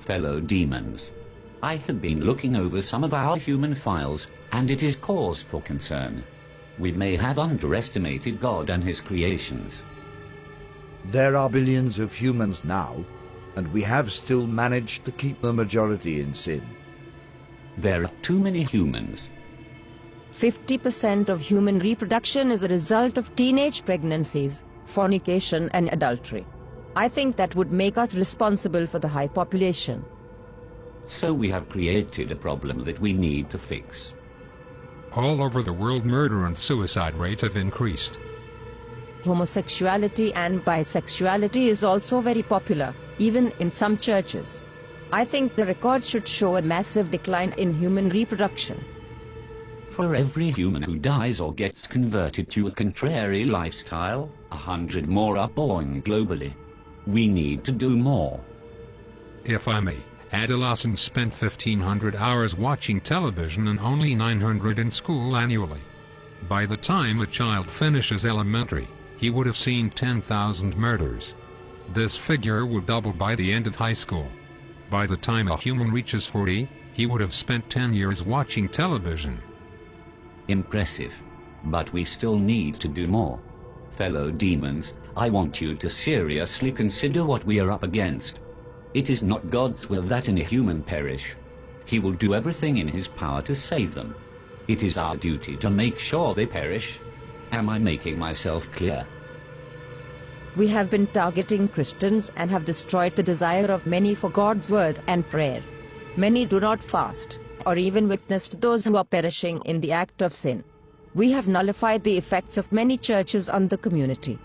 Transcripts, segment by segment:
Fellow demons, I have been looking over some of our human files, and it is cause for concern. We may have underestimated God and his creations. There are billions of humans now, and we have still managed to keep the majority in sin. There are too many humans. 50% of human reproduction is a result of teenage pregnancies, fornication and adultery. I think that would make us responsible for the high population. So we have created a problem that we need to fix. All over the world, murder and suicide rates have increased. Homosexuality and bisexuality is also very popular, even in some churches. I think the record should show a massive decline in human reproduction. For every human who dies or gets converted to a contrary lifestyle, 100 more are born globally. We need to do more. If I may, adolescents spent 1,500 hours watching television and only 900 in school annually. By the time a child finishes elementary, he would have seen 10,000 murders. This figure would double by the end of high school. By the time a human reaches 40, he would have spent 10 years watching television. Impressive. But we still need to do more. Fellow demons, I want you to seriously consider what we are up against. It is not God's will that any human perish. He will do everything in his power to save them. It is our duty to make sure they perish. Am I making myself clear? We have been targeting Christians and have destroyed the desire of many for God's word and prayer. Many do not fast, or even witness to those who are perishing in the act of sin. We have nullified the effects of many churches on the community.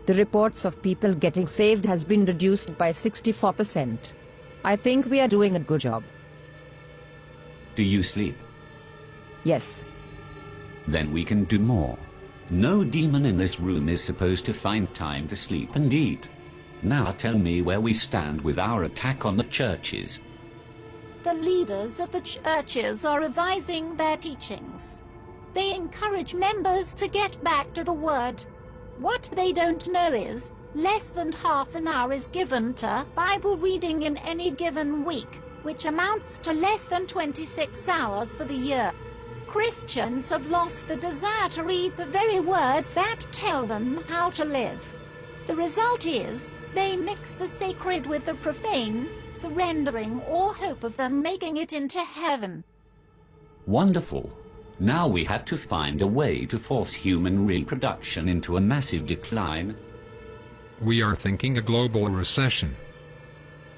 The reports of people getting saved has been reduced by 64%. I think we are doing a good job. Do you sleep? Yes. Then we can do more. No demon in this room is supposed to find time to sleep and eat. Now tell me where we stand with our attack on the churches. The leaders of the churches are revising their teachings. They encourage members to get back to the Word. What they don't know is, less than half an hour is given to Bible reading in any given week, which amounts to less than 26 hours for the year. Christians have lost the desire to read the very words that tell them how to live. The result is, they mix the sacred with the profane, surrendering all hope of them making it into heaven. Wonderful. Now we have to find a way to force human reproduction into a massive decline. We are thinking a global recession.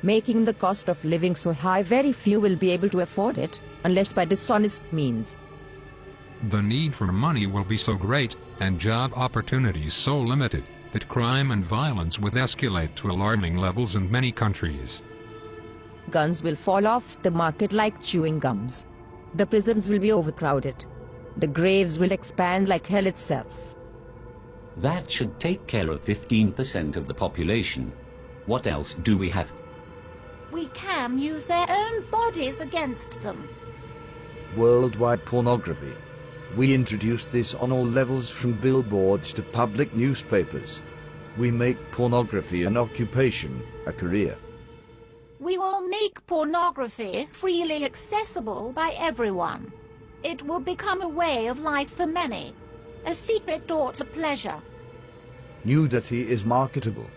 Making the cost of living so high, very few will be able to afford it, unless by dishonest means. The need for money will be so great, and job opportunities so limited, that crime and violence will escalate to alarming levels in many countries. Guns will fall off the market like chewing gums. The prisons will be overcrowded. The graves will expand like hell itself. That should take care of 15% of the population. What else do we have? We can use their own bodies against them. Worldwide pornography. We introduce this on all levels, from billboards to public newspapers. We make pornography an occupation, a career. We will make pornography freely accessible by everyone. It will become a way of life for many, a secret door to pleasure. Nudity is marketable.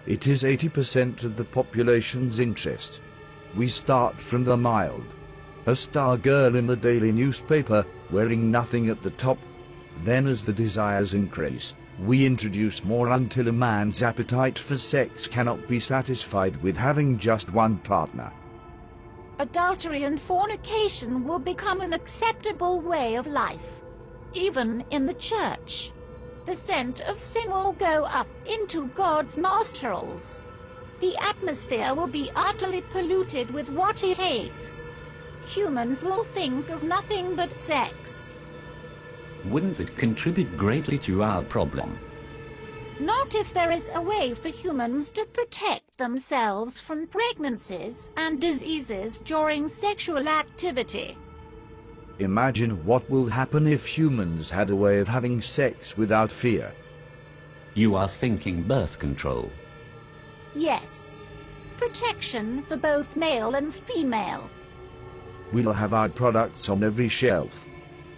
It is 80% of the population's interest. We start from the mild. A star girl in the daily newspaper, wearing nothing at the top. Then as the desires increase, we introduce more until a man's appetite for sex cannot be satisfied with having just one partner. Adultery and fornication will become an acceptable way of life, even in the church. The scent of sin will go up into God's nostrils. The atmosphere will be utterly polluted with what he hates. Humans will think of nothing but sex. Wouldn't it contribute greatly to our problem? Not if there is a way for humans to protect themselves from pregnancies and diseases during sexual activity. Imagine what will happen if humans had a way of having sex without fear. You are thinking birth control. Yes. protection for both male and female. We'll have our products on every shelf.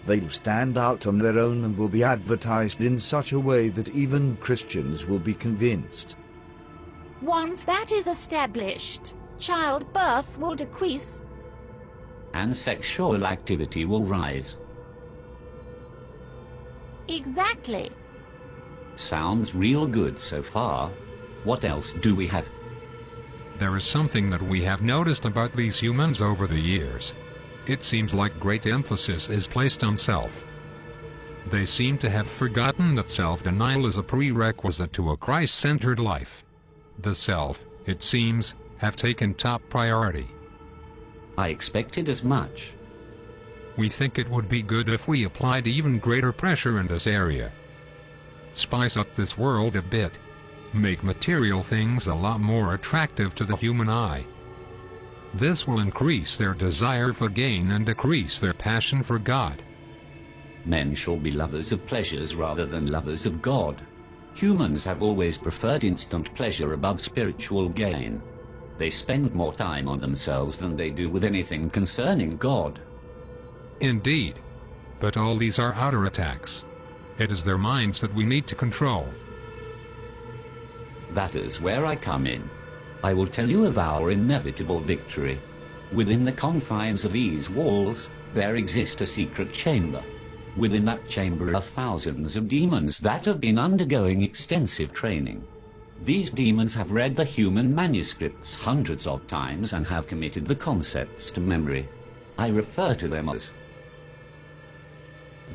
They'll stand out on their own and will be advertised in such a way that even Christians will be convinced. Once that is established, childbirth will decrease. And sexual activity will rise. Exactly. Sounds real good so far. What else do we have? There is something that we have noticed about these humans over the years. It seems like great emphasis is placed on self. They seem to have forgotten that self-denial is a prerequisite to a Christ-centered life. The self, it seems, have taken top priority. I expected as much. We think it would be good if we applied even greater pressure in this area. Spice up this world a bit. Make material things a lot more attractive to the human eye. This will increase their desire for gain and decrease their passion for God. Men shall be lovers of pleasures rather than lovers of God. Humans have always preferred instant pleasure above spiritual gain. They spend more time on themselves than they do with anything concerning God. Indeed. But all these are outer attacks. It is their minds that we need to control. That is where I come in. I will tell you of our inevitable victory. Within the confines of these walls, there exists a secret chamber. Within that chamber are thousands of demons that have been undergoing extensive training. These demons have read the human manuscripts hundreds of times and have committed the concepts to memory. I refer to them as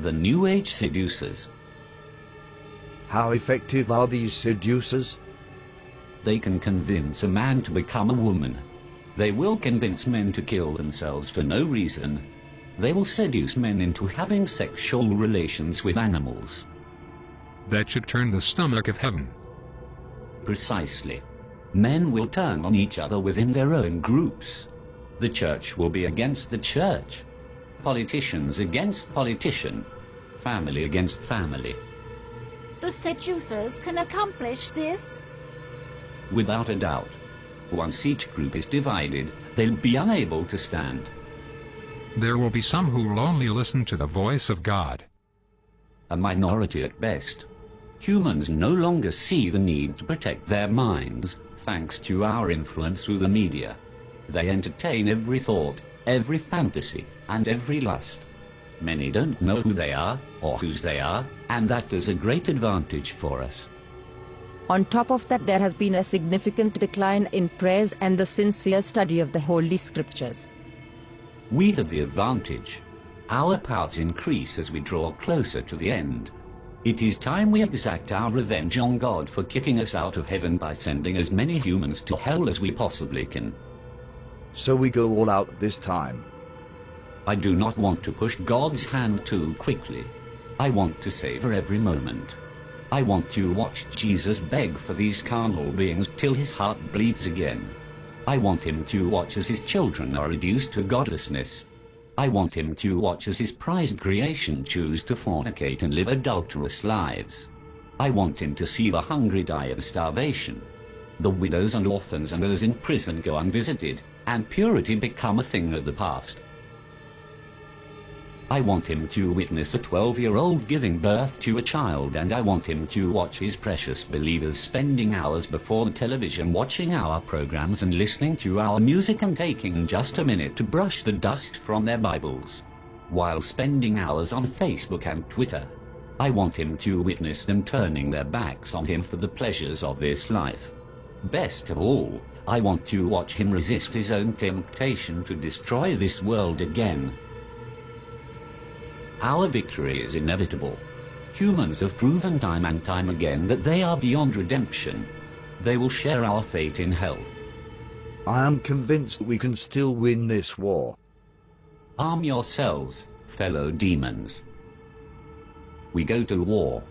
the New Age seducers. How effective are these seducers? They can convince a man to become a woman. They will convince men to kill themselves for no reason. They will seduce men into having sexual relations with animals. That should turn the stomach of heaven. Precisely. Men will turn on each other within their own groups. The church will be against the church. Politicians against politician. Family against family. The seducers can accomplish this? Without a doubt. Once each group is divided, they'll be unable to stand. There will be some who will only listen to the voice of God. A minority at best. Humans no longer see the need to protect their minds, thanks to our influence through the media. They entertain every thought, every fantasy, and every lust. Many don't know who they are, or whose they are, and that is a great advantage for us. On top of that, there has been a significant decline in prayers and the sincere study of the Holy Scriptures. We have the advantage. Our powers increase as we draw closer to the end. It is time we exact our revenge on God for kicking us out of heaven by sending as many humans to hell as we possibly can. So we go all out this time. I do not want to push God's hand too quickly. I want to savor every moment. I want to watch Jesus beg for these carnal beings till his heart bleeds again. I want him to watch as his children are reduced to godlessness. I want him to watch as his prized creation choose to fornicate and live adulterous lives. I want him to see the hungry die of starvation, the widows and orphans and those in prison go unvisited, and purity become a thing of the past. I want him to witness a 12-year-old giving birth to a child, and I want him to watch his precious believers spending hours before the television watching our programs and listening to our music and taking just a minute to brush the dust from their Bibles, while spending hours on Facebook and Twitter. I want him to witness them turning their backs on him for the pleasures of this life. Best of all, I want to watch him resist his own temptation to destroy this world again. Our victory is inevitable. Humans have proven time and time again that they are beyond redemption. They will share our fate in hell. I am convinced that we can still win this war. Arm yourselves, fellow demons. We go to war.